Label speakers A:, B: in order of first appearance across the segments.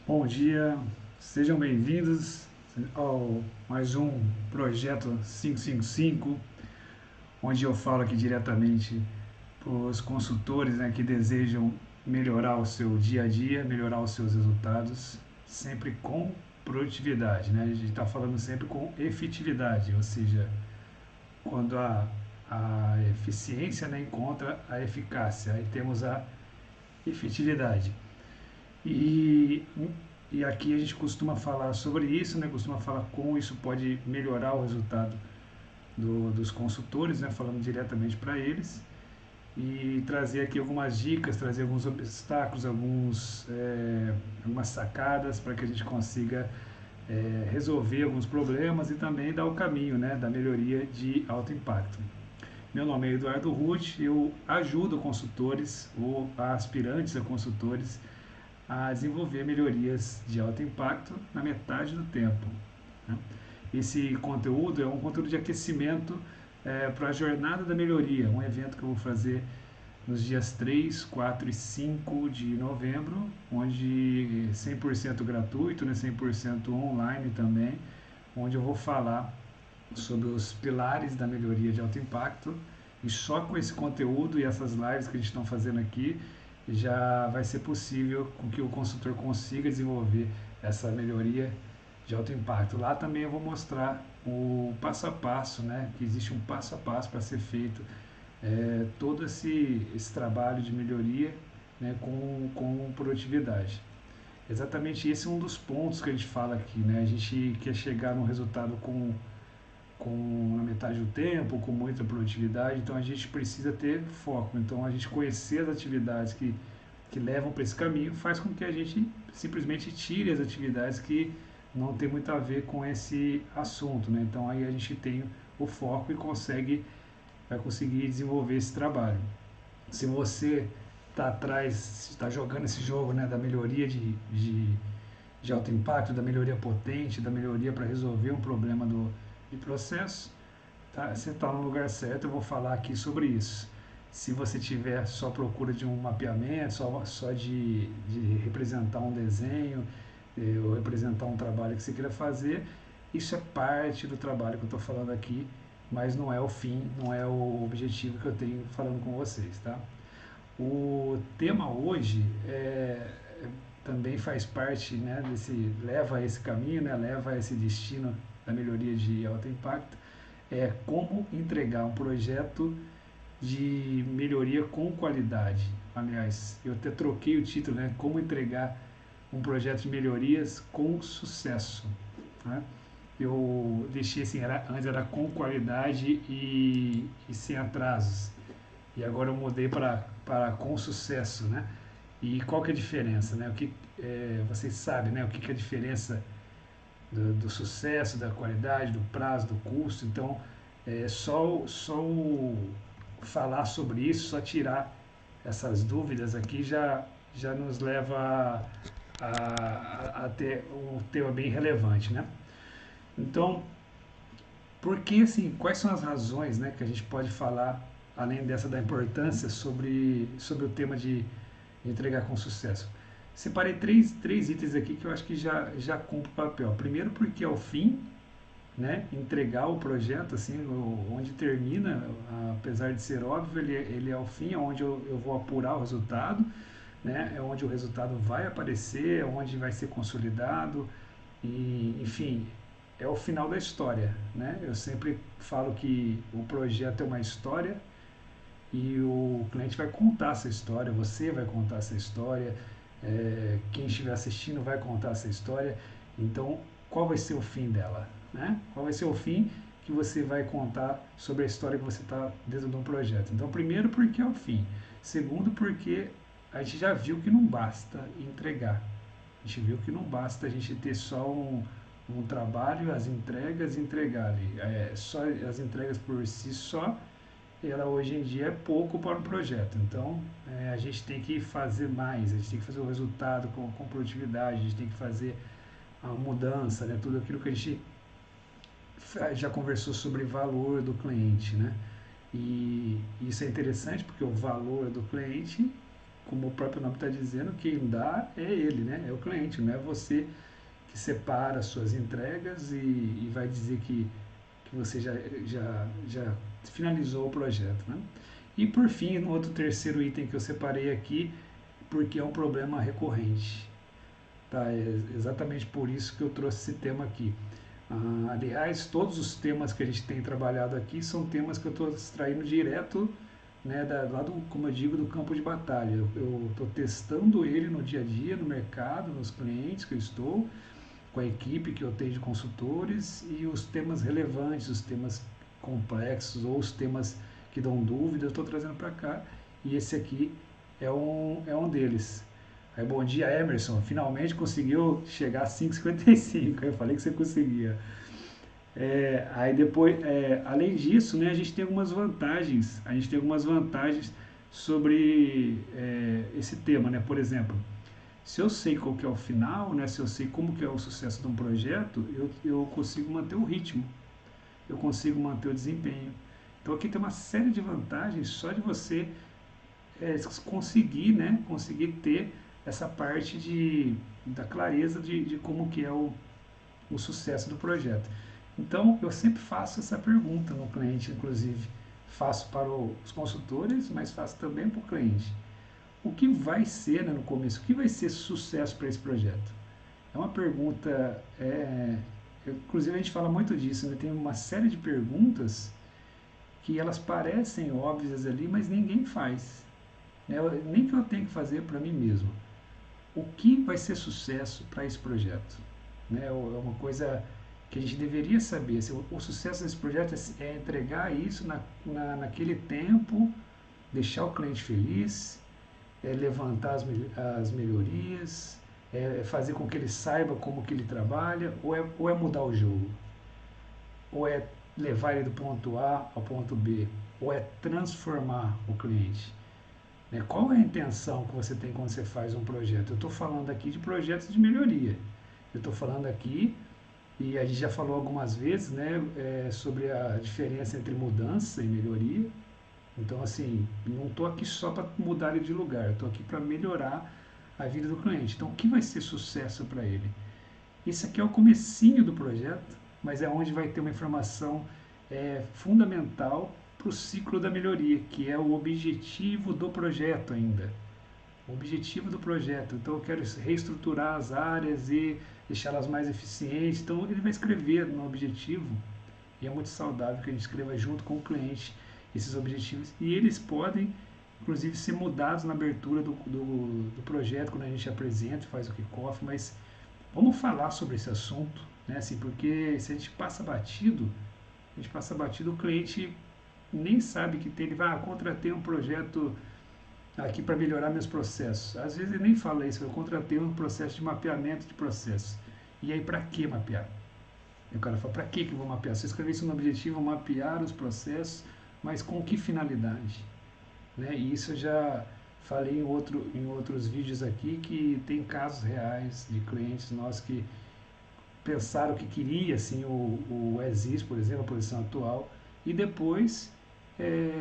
A: Bom dia, sejam bem-vindos ao mais um projeto 555, onde eu falo aqui diretamente para os consultores, né, que desejam melhorar o seu dia a dia, melhorar os seus resultados, sempre com produtividade, né? A gente está falando sempre com efetividade, ou seja, quando a eficiência, né, encontra a eficácia, aí temos a efetividade. E, e aqui a gente costuma falar sobre isso, né? Costuma falar como isso pode melhorar o resultado dos consultores, né? Falando diretamente para eles e trazer aqui algumas dicas, trazer alguns obstáculos, algumas sacadas para que a gente consiga resolver alguns problemas e também dar o caminho, né, da melhoria de alto impacto. Meu nome é Eduardo Ruth, eu ajudo consultores ou aspirantes a consultores a desenvolver melhorias de alto impacto na metade do tempo, né? Esse conteúdo é um conteúdo de aquecimento para a Jornada da Melhoria, um evento que eu vou fazer nos dias 3, 4 e 5 de novembro, onde 100% gratuito, né, 100% online também, onde eu vou falar sobre os pilares da melhoria de alto impacto. E só com esse conteúdo e essas lives que a gente está fazendo aqui, já vai ser possível com que o consultor consiga desenvolver essa melhoria de alto impacto. Lá também eu vou mostrar o passo a passo, né? Que existe um passo a passo para ser feito todo esse trabalho de melhoria, né, com produtividade. Exatamente esse é um dos pontos que a gente fala aqui, né? A gente quer chegar num resultado com a metade do tempo, com muita produtividade, então a gente precisa ter foco. Então a gente conhecer as atividades que levam para esse caminho faz com que a gente simplesmente tire as atividades que não tem muito a ver com esse assunto, né? Então aí a gente tem o foco e vai conseguir desenvolver esse trabalho. Se você está atrás, está jogando esse jogo, né, da melhoria de alto impacto, da melhoria potente, da melhoria para resolver um problema de processo, tá? Você está no lugar certo, eu vou falar aqui sobre isso. Se você tiver só procura de um mapeamento, só de representar um desenho, ou representar um trabalho que você queira fazer, isso é parte do trabalho que eu estou falando aqui, mas não é o fim, não é o objetivo que eu tenho falando com vocês, tá? O tema hoje também faz parte, né, leva a esse caminho, né, leva a esse destino da melhoria de alto impacto, é como entregar um projeto de melhoria com qualidade. Aliás, eu até troquei o título, né, como entregar um projeto de melhorias com sucesso, né? Eu deixei assim, antes era com qualidade e sem atrasos. E agora eu mudei para com sucesso, né? E qual que é a diferença, né? Vocês sabem, né? O que é a diferença do sucesso, da qualidade, do prazo, do custo. Então, só falar sobre isso, só tirar essas dúvidas aqui já nos leva a ter um tema bem relevante, né? Então, porque assim, quais são as razões, né, que a gente pode falar, além dessa da importância, sobre o tema de entregar com sucesso? Separei três itens aqui que eu acho que já cumpre o papel. Primeiro porque é o fim, né, entregar o projeto, assim, onde termina, apesar de ser óbvio, ele é o fim, é onde eu vou apurar o resultado, né, é onde o resultado vai aparecer, é onde vai ser consolidado, e, enfim, é o final da história, né? Eu sempre falo que o projeto é uma história e o cliente vai contar essa história, você vai contar essa história, quem estiver assistindo vai contar essa história. Então, qual vai ser o fim dela, né? Qual vai ser o fim que você vai contar sobre a história que você está dentro de um projeto? Então, primeiro, porque é o fim. Segundo, porque a gente já viu que não basta entregar. A gente viu que não basta a gente ter só um trabalho, as entregas e entregar ali. Só as entregas por si só, ela hoje em dia é pouco para um projeto. Então, a gente tem que fazer mais, a gente tem que fazer o resultado com produtividade, a gente tem que fazer a mudança, né? Tudo aquilo que a gente já conversou sobre valor do cliente, né? E isso é interessante porque o valor do cliente como o próprio nome está dizendo, quem dá é ele, né? É o cliente, não é você que separa as suas entregas e vai dizer que você já finalizou o projeto, né? E por fim, no outro terceiro item que eu separei aqui, porque é um problema recorrente. Tá? É exatamente por isso que eu trouxe esse tema aqui. Aliás, todos os temas que a gente tem trabalhado aqui são temas que eu estou extraindo direto, né, lá do, como eu digo, do campo de batalha. Eu estou testando ele no dia a dia, no mercado, nos clientes que eu estou, com a equipe que eu tenho de consultores e os temas relevantes, os temas complexos ou os temas que dão dúvida, eu estou trazendo para cá e esse aqui é um deles. Aí, bom dia, Emerson. Finalmente conseguiu chegar a 5,55. Eu falei que você conseguia. Aí depois, além disso, né, a gente tem algumas vantagens. A gente tem algumas vantagens sobre esse tema, né? Por exemplo, se eu sei qual que é o final, né, se eu sei como que é o sucesso de um projeto, eu consigo manter o ritmo, eu consigo manter o desempenho. Então aqui tem uma série de vantagens só de você conseguir, né, conseguir ter essa parte da clareza de como que é o sucesso do projeto. Então eu sempre faço essa pergunta no cliente, inclusive faço para os consultores, mas faço também para o cliente. O que vai ser, né, no começo, o que vai ser sucesso para esse projeto? É uma pergunta, inclusive a gente fala muito disso, né? Tem uma série de perguntas que elas parecem óbvias ali, mas ninguém faz. Né? Nem que eu tenho que fazer para mim mesmo. O que vai ser sucesso para esse projeto? Né? É uma coisa que a gente deveria saber. O sucesso desse projeto é entregar isso naquele tempo, deixar o cliente feliz, levantar as melhorias, fazer com que ele saiba como que ele trabalha, ou é mudar o jogo, ou é levar ele do ponto A ao ponto B, ou é transformar o cliente. Né? Qual é a intenção que você tem quando você faz um projeto? Eu estou falando aqui de projetos de melhoria. Eu estou falando aqui, e a gente já falou algumas vezes, né, sobre a diferença entre mudança e melhoria. Então, assim, não estou aqui só para mudar ele de lugar, eu estou aqui para melhorar a vida do cliente. Então, o que vai ser sucesso para ele? Esse aqui é o comecinho do projeto, mas é onde vai ter uma informação fundamental para o ciclo da melhoria, que é o objetivo do projeto ainda. O objetivo do projeto. Então, eu quero reestruturar as áreas e deixá-las mais eficientes. Então, ele vai escrever no objetivo, e é muito saudável que a gente escreva junto com o cliente esses objetivos, e eles podem, inclusive, ser mudados na abertura do projeto, quando a gente apresenta, faz o kickoff, mas vamos falar sobre esse assunto, né? Assim, porque se a gente passa batido, o cliente nem sabe que tem, ele vai, contratei um projeto aqui para melhorar meus processos. Às vezes ele nem fala isso, eu contratei um processo de mapeamento de processos. E aí, para que mapear? E o cara fala, para que eu vou mapear? Se eu escrever isso no objetivo, mapear os processos, mas com que finalidade? Né? E isso eu já falei em outros vídeos aqui, que tem casos reais de clientes nossos que pensaram que queria assim, o ESIS, por exemplo, a posição atual, e depois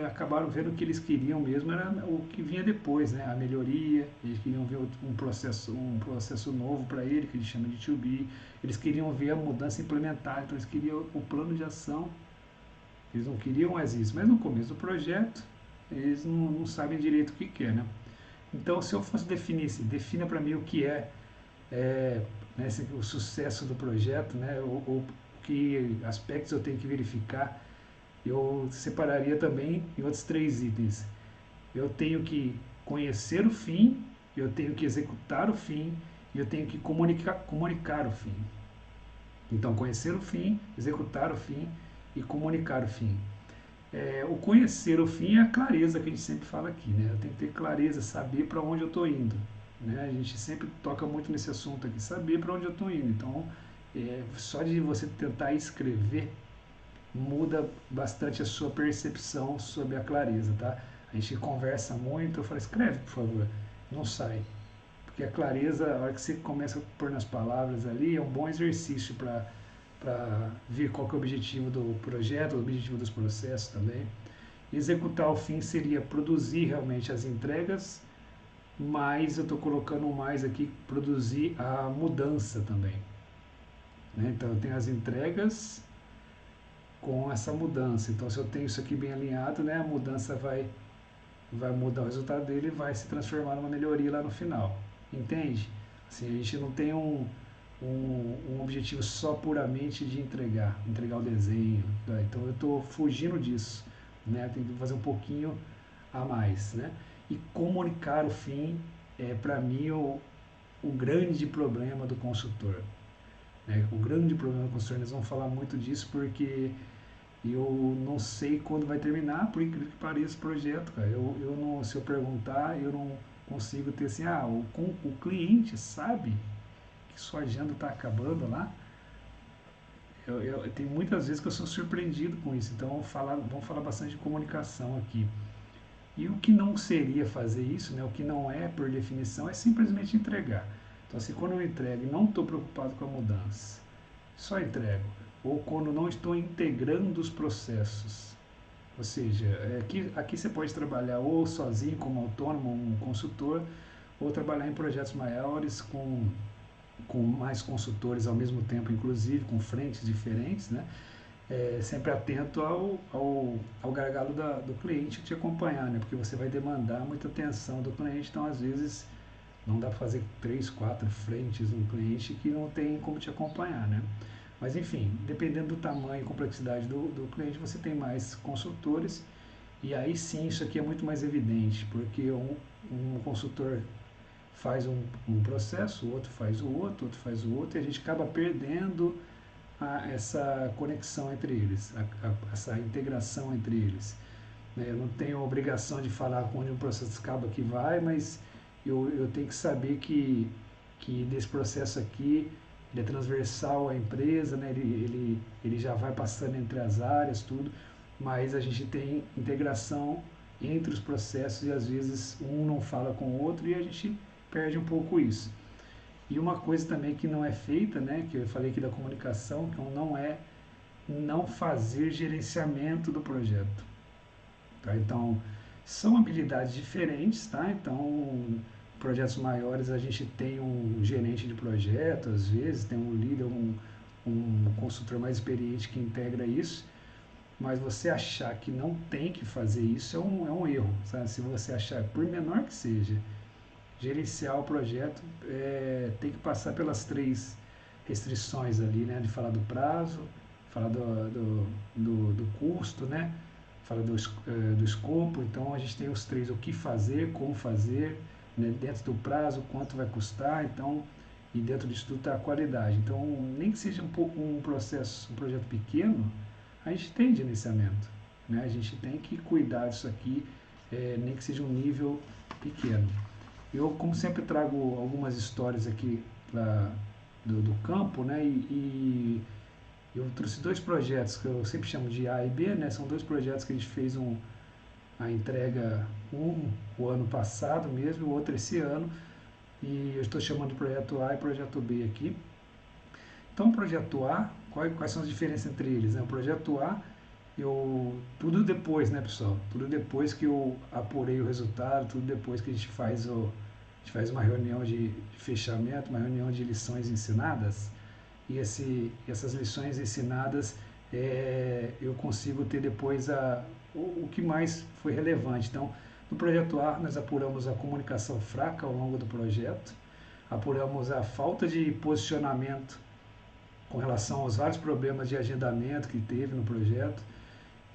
A: acabaram vendo que eles queriam mesmo era o que vinha depois, né? A melhoria, eles queriam ver um processo novo para ele, que eles chamam de 2B, eles queriam ver a mudança implementada, então eles queriam o plano de ação, eles não queriam o ESIS, mas no começo do projeto eles não sabem direito o que quer, né? Então, se eu fosse definir, defina para mim o que né, o sucesso do projeto, né, ou que aspectos eu tenho que verificar, eu separaria também em outros 3 itens. Eu tenho que conhecer o fim, eu tenho que executar o fim e eu tenho que comunicar o fim. Então, conhecer o fim, executar o fim e comunicar o fim. O conhecer o fim é a clareza que a gente sempre fala aqui, né? Eu tenho que ter clareza, saber para onde eu estou indo. Né? A gente sempre toca muito nesse assunto aqui, saber para onde eu estou indo. Então, só de você tentar escrever, muda bastante a sua percepção sobre a clareza, tá? A gente conversa muito, eu falo, escreve, por favor, não sai. Porque a clareza, a hora que você começa a pôr nas palavras ali, é um bom exercício para ver qual que é o objetivo do projeto, o objetivo dos processos também. Executar o fim seria produzir realmente as entregas, mas eu estou colocando mais aqui produzir a mudança também, né? Então eu tenho as entregas com essa mudança. Então se eu tenho isso aqui bem alinhado, né, a mudança vai mudar o resultado dele e vai se transformar numa melhoria lá no final. Entende? Assim, a gente não tem um objetivo só puramente de entregar o desenho. Tá? Então eu estou fugindo disso, né? Tem que fazer um pouquinho a mais, né? E comunicar o fim é para mim o grande problema do consultor, né? O grande problema do consultor, nós vamos falar muito disso porque eu não sei quando vai terminar, por incrível que pareça, esse projeto, cara. Eu não, se eu perguntar, eu não consigo ter assim, o cliente sabe que sua agenda está acabando lá. Tem muitas vezes que eu sou surpreendido com isso, então vamos falar bastante de comunicação aqui. E o que não seria fazer isso, né, o que não é por definição, é simplesmente entregar. Então, assim, quando eu entrego e não estou preocupado com a mudança, só entrego. Ou quando não estou integrando os processos. Ou seja, aqui você pode trabalhar ou sozinho, como autônomo, um consultor, ou trabalhar em projetos maiores com mais consultores ao mesmo tempo, inclusive, com frentes diferentes, né? Sempre atento ao gargalo do cliente que te acompanhar, né? Porque você vai demandar muita atenção do cliente, então às vezes não dá para fazer 3, 4 frentes no cliente que não tem como te acompanhar, né? Mas enfim, dependendo do tamanho e complexidade do cliente, você tem mais consultores e aí sim isso aqui é muito mais evidente, porque um consultor faz um processo, o outro faz o outro faz o outro, e a gente acaba perdendo essa conexão entre eles, essa integração entre eles. Né? Eu não tenho a obrigação de falar onde um processo acaba que vai, mas eu tenho que saber que desse processo aqui ele é transversal à empresa, né? Ele já vai passando entre as áreas, tudo, mas a gente tem integração entre os processos e às vezes um não fala com o outro e a gente perde um pouco isso. E uma coisa também que não é feita, né, que eu falei aqui da comunicação, que não é não fazer gerenciamento do projeto. Tá? Então, são habilidades diferentes, tá? Então, projetos maiores a gente tem um gerente de projeto, às vezes, tem um líder, um consultor mais experiente que integra isso, mas você achar que não tem que fazer isso é um erro, sabe? Se você achar, por menor que seja, gerenciar o projeto tem que passar pelas 3 restrições ali, né? De falar do prazo, falar do custo, né? Fala do escopo. Então a gente tem os 3: o que fazer, como fazer, né? Dentro do prazo, quanto vai custar, então, e dentro disso tudo está a qualidade. Então, nem que seja um projeto pequeno, a gente tem gerenciamento, né? A gente tem que cuidar disso aqui, nem que seja um nível pequeno. Eu, como sempre, trago algumas histórias aqui do campo, né? E eu trouxe 2 projetos que eu sempre chamo de A e B, né? São 2 projetos que a gente fez a entrega, o ano passado mesmo, o outro esse ano, e eu estou chamando de projeto A e projeto B aqui. Então, o projeto A, quais são as diferenças entre eles? Né? O projeto A, tudo depois, né, pessoal? Tudo depois que eu apurei o resultado, tudo depois que a gente faz uma reunião de fechamento, uma reunião de lições ensinadas, e essas lições ensinadas eu consigo ter depois o que mais foi relevante. Então, no projeto A, nós apuramos a comunicação fraca ao longo do projeto, apuramos a falta de posicionamento com relação aos vários problemas de agendamento que teve no projeto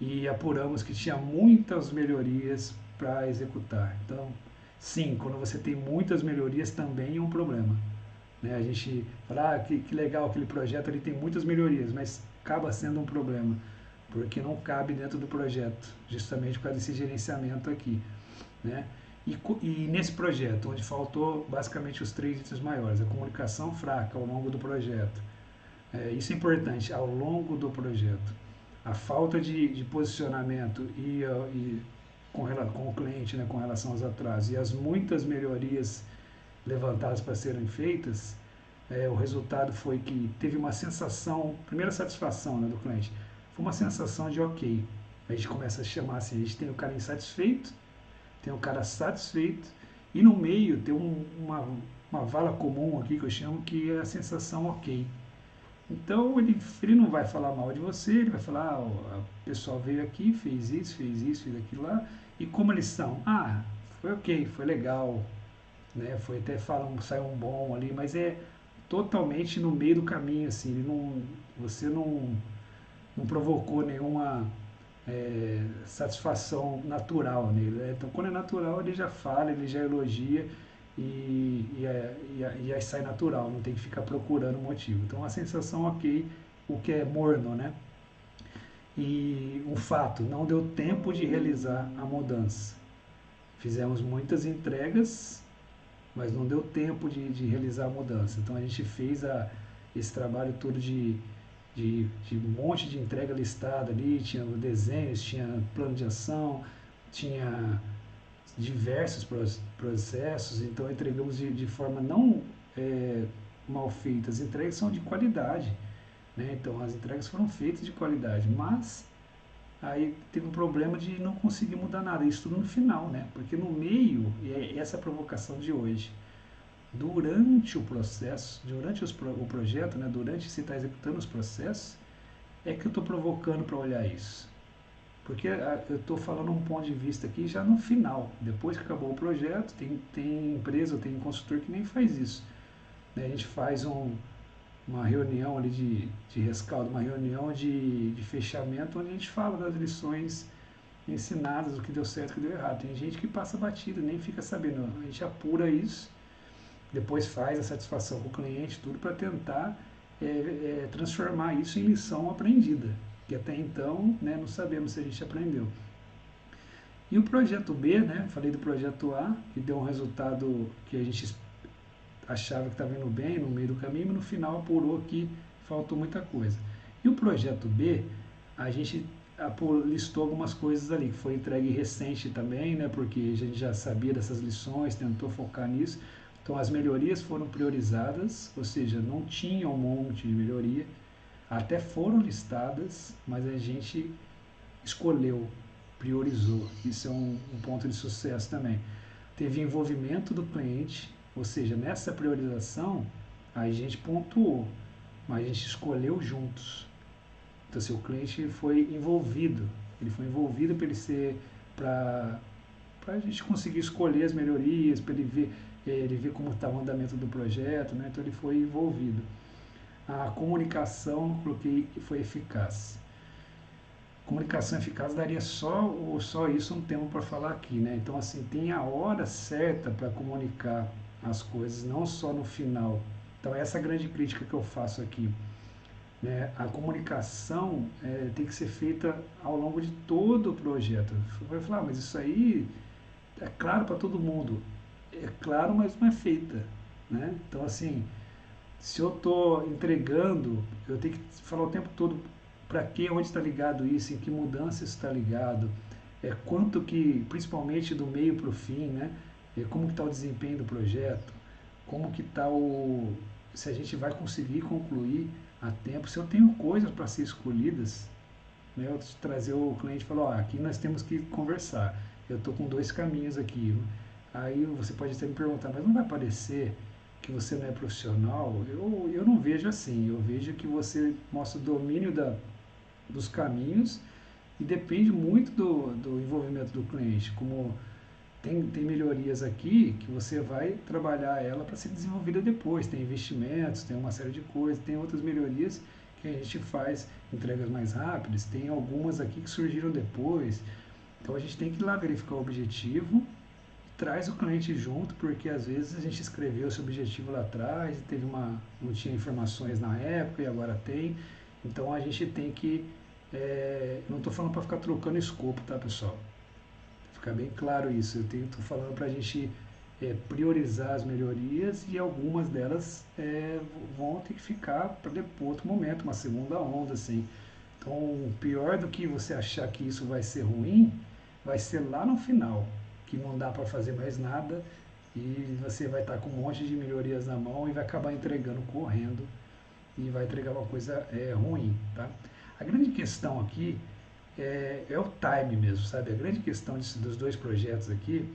A: e apuramos que tinha muitas melhorias para executar. Então, sim, quando você tem muitas melhorias também é um problema. Né? A gente fala, que legal aquele projeto, ele tem muitas melhorias, mas acaba sendo um problema, porque não cabe dentro do projeto, justamente por causa desse gerenciamento aqui. Né? E nesse projeto, onde faltou basicamente os 3 itens maiores, a comunicação fraca ao longo do projeto, isso é importante, ao longo do projeto, a falta de posicionamento e com o cliente, né, com relação aos atrasos, e as muitas melhorias levantadas para serem feitas, o resultado foi que teve uma sensação, primeira satisfação, né, do cliente, foi uma sensação de ok. A gente começa a chamar assim, a gente tem o cara insatisfeito, tem o cara satisfeito E no meio tem uma vala comum aqui que eu chamo que é a sensação ok. Então ele não vai falar mal de você, ele vai falar, ah, o pessoal veio aqui, fez isso, fez aquilo lá, e como eles são? Ah, foi ok, foi legal, né? Foi até falam, saiu um bom ali, mas é totalmente no meio do caminho, assim, ele não, você não provocou nenhuma satisfação natural nele, né? Então quando é natural ele já fala, ele já elogia e aí sai natural, não tem que ficar procurando motivo. Então a sensação ok, o que é morno, né? E um fato, não deu tempo de realizar a mudança. Fizemos muitas entregas, mas não deu tempo de realizar a mudança. Então a gente fez esse trabalho todo de um monte de entrega listada ali, tinha desenhos, tinha plano de ação, tinha diversos processos, então entregamos de forma não mal feita, as entregas são de qualidade, né? Então as entregas foram feitas de qualidade, mas aí teve um problema de não conseguir mudar nada, isso tudo no final, né? Porque no meio, e é essa a provocação de hoje, durante o processo, durante o projeto, né, durante você estar executando os processos, é que eu estou provocando para olhar isso. Porque eu estou falando um ponto de vista aqui já no final, depois que acabou o projeto, tem empresa, tem consultor que nem faz isso, né? A gente faz uma reunião ali de rescaldo, uma reunião de fechamento, onde a gente fala das lições ensinadas, o que deu certo, o que deu errado. Tem gente que passa batido, nem fica sabendo. A gente apura isso, depois faz a satisfação com o cliente, tudo para tentar transformar isso em lição aprendida, que até então, né, não sabemos se a gente aprendeu. E o projeto B, né, falei do projeto A, que deu um resultado que a gente achava que estava indo bem no meio do caminho, mas no final apurou que faltou muita coisa. E o projeto B, a gente listou algumas coisas ali, que foi entregue recente também, né, porque a gente já sabia dessas lições, tentou focar nisso. Então as melhorias foram priorizadas, ou seja, não tinha um monte de melhoria, até foram listadas, mas a gente escolheu, priorizou. Isso é um ponto de sucesso também. Teve envolvimento do cliente, ou seja, nessa priorização a gente pontuou, mas a gente escolheu juntos. Então, se o cliente foi envolvido, ele foi envolvido para ele ser, para a gente conseguir escolher as melhorias, para ele ver como estava o andamento do projeto, né? Então ele foi envolvido. A comunicação, eu coloquei que foi eficaz. Comunicação eficaz daria só isso um tema para falar aqui, né? Então, assim, tem a hora certa para comunicar as coisas, não só no final. Então, essa é a grande crítica que eu faço aqui, né? A comunicação tem que ser feita ao longo de todo o projeto. Você vai falar, mas isso aí é claro para todo mundo. É claro, mas não é feita, né? Então, assim, se eu estou entregando, eu tenho que falar o tempo todo para que, onde está ligado isso, em que mudança isso está ligado, quanto que, principalmente do meio para o fim, né? Como que está o desempenho do projeto, como que está se a gente vai conseguir concluir a tempo, se eu tenho coisas para ser escolhidas, né? Eu trazer o cliente e falar, ó, aqui nós temos que conversar, eu estou com dois caminhos aqui, aí você pode até me perguntar, mas não vai parecer que você não é profissional? Eu não vejo assim, eu vejo que você mostra o domínio dos caminhos e depende muito do envolvimento do cliente, como tem melhorias aqui que você vai trabalhar ela para ser desenvolvida depois, tem investimentos, tem uma série de coisas, tem outras melhorias que a gente faz entregas mais rápidas, tem algumas aqui que surgiram depois, então a gente tem que ir lá verificar o objetivo, traz o cliente junto, porque às vezes a gente escreveu esse objetivo lá atrás, não tinha informações na época e agora tem, então a gente tem que, não estou falando para ficar trocando escopo, tá pessoal? Ficar bem claro isso, eu estou falando para a gente priorizar as melhorias e algumas delas vão ter que ficar para outro momento, uma segunda onda, assim. Então, pior do que você achar que isso vai ser ruim, vai ser lá no final, que não dá para fazer mais nada e você vai estar com um monte de melhorias na mão e vai acabar entregando correndo e vai entregar uma coisa ruim, tá? A grande questão aqui é o time mesmo, sabe? A grande questão dos dois projetos aqui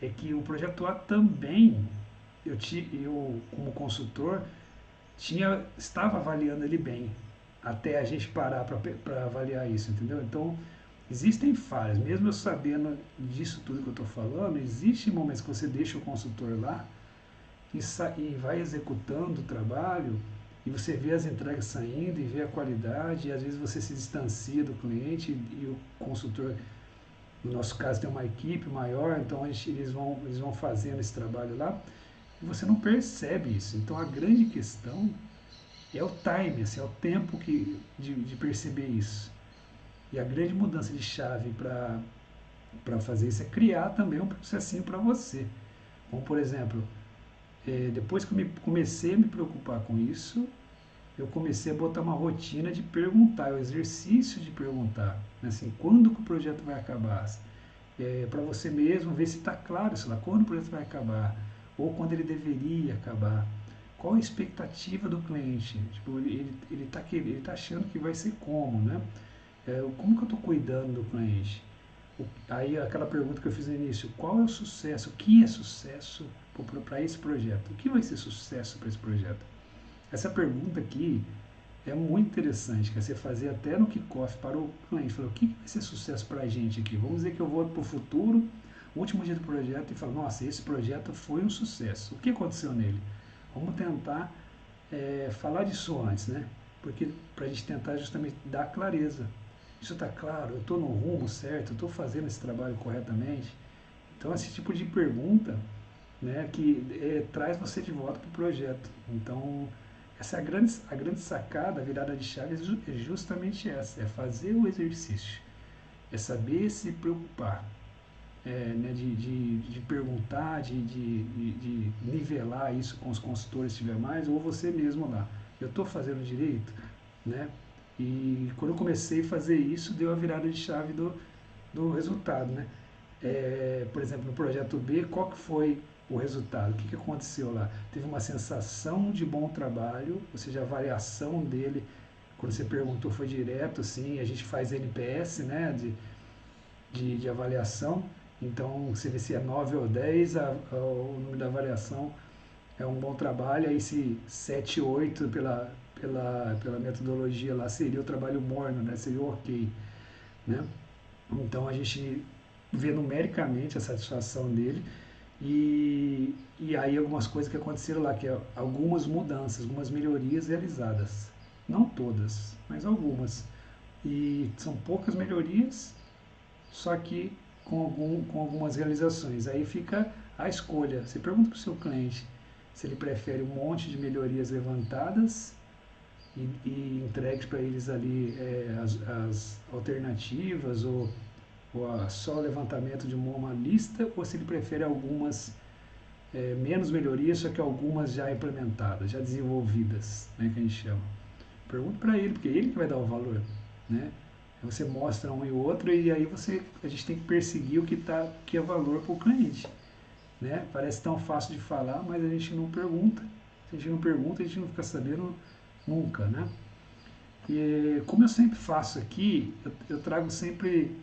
A: é que o projeto A também, eu como consultor, estava avaliando ele bem, até a gente parar para avaliar isso, entendeu? Então, existem falhas, mesmo eu sabendo disso tudo que eu estou falando, existem momentos que você deixa o consultor lá e vai executando o trabalho e você vê as entregas saindo e vê a qualidade, e às vezes você se distancia do cliente e o consultor, no nosso caso, tem uma equipe maior, então eles vão fazendo esse trabalho lá e você não percebe isso. Então a grande questão é o time, assim, é o tempo de perceber isso. E a grande mudança de chave para fazer isso é criar também um processinho para você. Como, por exemplo, depois que eu comecei a me preocupar com isso, eu comecei a botar uma rotina de perguntar, o exercício de perguntar, né, assim, quando que o projeto vai acabar? Para você mesmo ver se está claro, sei lá, quando o projeto vai acabar, ou quando ele deveria acabar. Qual a expectativa do cliente? Tipo, ele tá achando que vai ser como, né? Como que eu estou cuidando do cliente? Aí aquela pergunta que eu fiz no início, qual é o sucesso? O que é sucesso para esse projeto? O que vai ser sucesso para esse projeto? Essa pergunta aqui é muito interessante, que é você fazer até no kickoff para o cliente. Falar, o que vai ser sucesso para a gente aqui? Vamos dizer que eu vou para o futuro, último dia do projeto, e falo, nossa, esse projeto foi um sucesso. O que aconteceu nele? Vamos tentar falar disso antes, né? Porque para a gente tentar justamente dar clareza. Isso está claro? Eu estou no rumo certo? Eu estou fazendo esse trabalho corretamente? Então, esse tipo de pergunta, né, que traz você de volta para o projeto. Então, essa é a grande sacada, a virada de chave é justamente essa, é fazer o exercício, é saber se preocupar, né, de perguntar, de nivelar isso com os consultores se tiver mais, ou você mesmo lá. Eu estou fazendo direito? Né? E quando eu comecei a fazer isso, deu a virada de chave do resultado. Né? Por exemplo, no projeto B, qual que foi o resultado? O que, que aconteceu lá? Teve uma sensação de bom trabalho, ou seja, a variação dele, quando você perguntou, foi direto, assim, a gente faz NPS, né, de avaliação, então você vê se é 9 ou 10, o número da avaliação é um bom trabalho, aí se 7, 8 pela metodologia lá seria o trabalho morno, né, seria o ok, né? Então a gente vê numericamente a satisfação dele e aí algumas coisas que aconteceram lá, que é algumas mudanças, algumas melhorias realizadas. Não todas, mas algumas. E são poucas melhorias, só que com algumas realizações. Aí fica a escolha. Você pergunta para o seu cliente se ele prefere um monte de melhorias levantadas e entregues para eles ali as alternativas ou só o levantamento de uma lista, ou se ele prefere algumas menos melhorias, só que algumas já implementadas, já desenvolvidas, né, que a gente chama. Pergunta para ele, porque ele que vai dar o valor, né? Você mostra um e outro e aí a gente tem que perseguir que é valor para o cliente, né? Parece tão fácil de falar, mas a gente não pergunta. Se a gente não pergunta, a gente não fica sabendo nunca, né? E como eu sempre faço aqui, eu trago sempre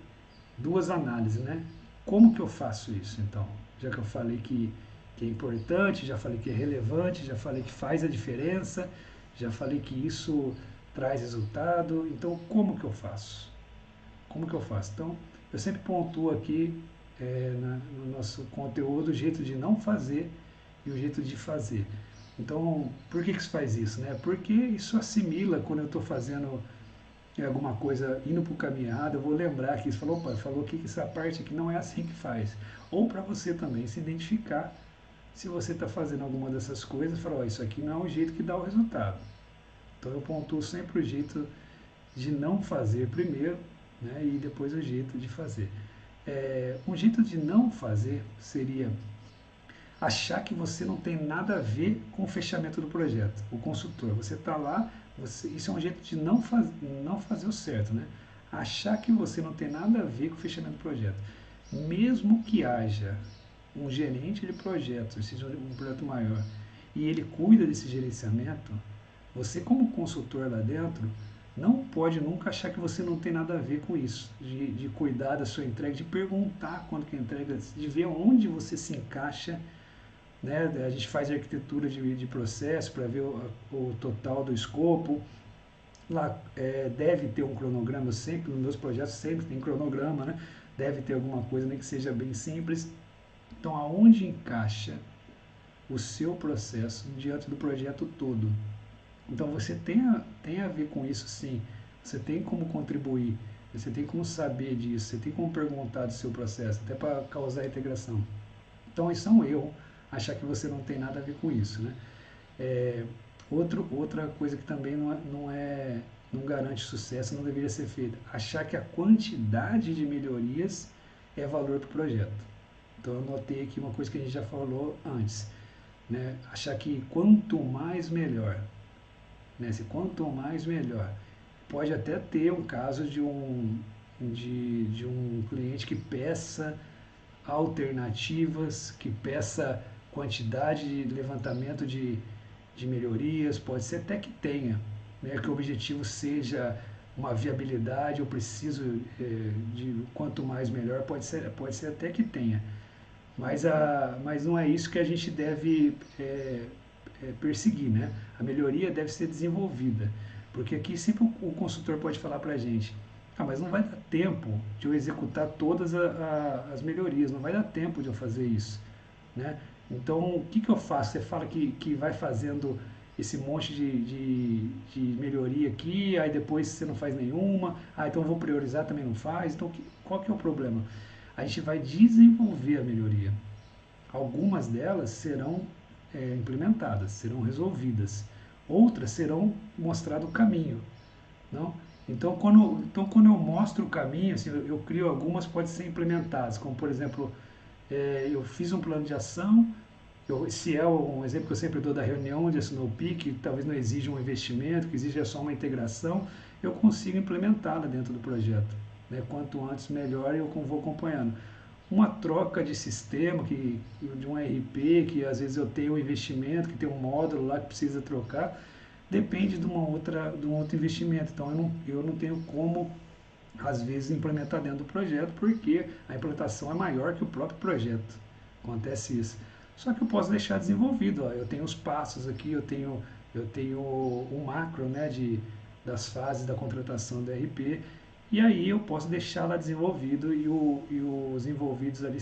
A: duas análises, né? Como que eu faço isso, então? Já que eu falei que é importante, já falei que é relevante, já falei que faz a diferença, já falei que isso traz resultado, então como que eu faço? Como que eu faço? Então, eu sempre pontuo aqui no nosso conteúdo o jeito de não fazer e o jeito de fazer. Então, por que se faz isso? Né? Porque isso assimila quando eu estou fazendo alguma coisa indo para o caminhada, eu vou lembrar que isso falou, opa, falou aqui que essa parte aqui não é assim que faz. Ou para você também se identificar se você está fazendo alguma dessas coisas, falar, oh, isso aqui não é o jeito que dá o resultado. Então eu pontuo sempre o jeito de não fazer primeiro, né, e depois o jeito de fazer. Um jeito de não fazer seria achar que você não tem nada a ver com o fechamento do projeto. O consultor, você está lá, isso é um jeito de não fazer o certo, né? Achar que você não tem nada a ver com o fechamento do projeto. Mesmo que haja um gerente de projetos, seja um projeto maior, e ele cuida desse gerenciamento, você como consultor lá dentro, Não pode nunca achar que você não tem nada a ver com isso, de cuidar da sua entrega, de perguntar quando que a entrega, de ver onde você se encaixa, né? A gente faz arquitetura de processo para ver o total do escopo. Lá deve ter um cronograma, eu sempre, nos meus projetos sempre tem cronograma, né? Deve ter alguma coisa, nem que seja bem simples. Então, aonde encaixa o seu processo diante do projeto todo? Então, você tem a ver com isso, sim. Você tem como contribuir, você tem como saber disso, você tem como perguntar do seu processo, até para causar integração. Então, isso é um erro, achar que você não tem nada a ver com isso, né? É, outra coisa que também não garante sucesso, não deveria ser feita, achar que a quantidade de melhorias é valor para o projeto. Então eu notei aqui uma coisa que a gente já falou antes, né? Achar que quanto mais melhor, né? Se quanto mais melhor. Pode até ter um caso de um cliente que peça alternativas, que peça quantidade de levantamento de melhorias, pode ser até que tenha, né, que o objetivo seja uma viabilidade, eu preciso de quanto mais melhor, pode ser até que tenha, mas não é isso que a gente deve perseguir, né? A melhoria deve ser desenvolvida, porque aqui sempre o consultor pode falar para a gente, mas não vai dar tempo de eu executar todas as melhorias, não vai dar tempo de eu fazer isso, né? Então, o que eu faço? Você fala que vai fazendo esse monte de melhoria aqui, aí depois você não faz nenhuma, então eu vou priorizar, também não faz. Então, qual que é o problema? A gente vai desenvolver a melhoria. Algumas delas serão implementadas, serão resolvidas. Outras serão mostrado o caminho, não? Então, quando eu mostro o caminho, assim, eu crio algumas que podem ser implementadas, como por exemplo, eu fiz um plano de ação, se é um exemplo que eu sempre dou da reunião de Snowpeak, que talvez não exija um investimento, que exija só uma integração, eu consigo implementá-la dentro do projeto, né? Quanto antes, melhor, eu vou acompanhando. Uma troca de sistema, de um RP, que às vezes eu tenho um investimento, que tem um módulo lá que precisa trocar, depende de um outro investimento. Então, eu não tenho como, às vezes, implementar dentro do projeto, porque a implantação é maior que o próprio projeto. Acontece isso. Só que eu posso deixar desenvolvido. Ó. Eu tenho os passos aqui, eu tenho o macro, né, das fases da contratação do RP, e aí eu posso deixar lá desenvolvido e os envolvidos ali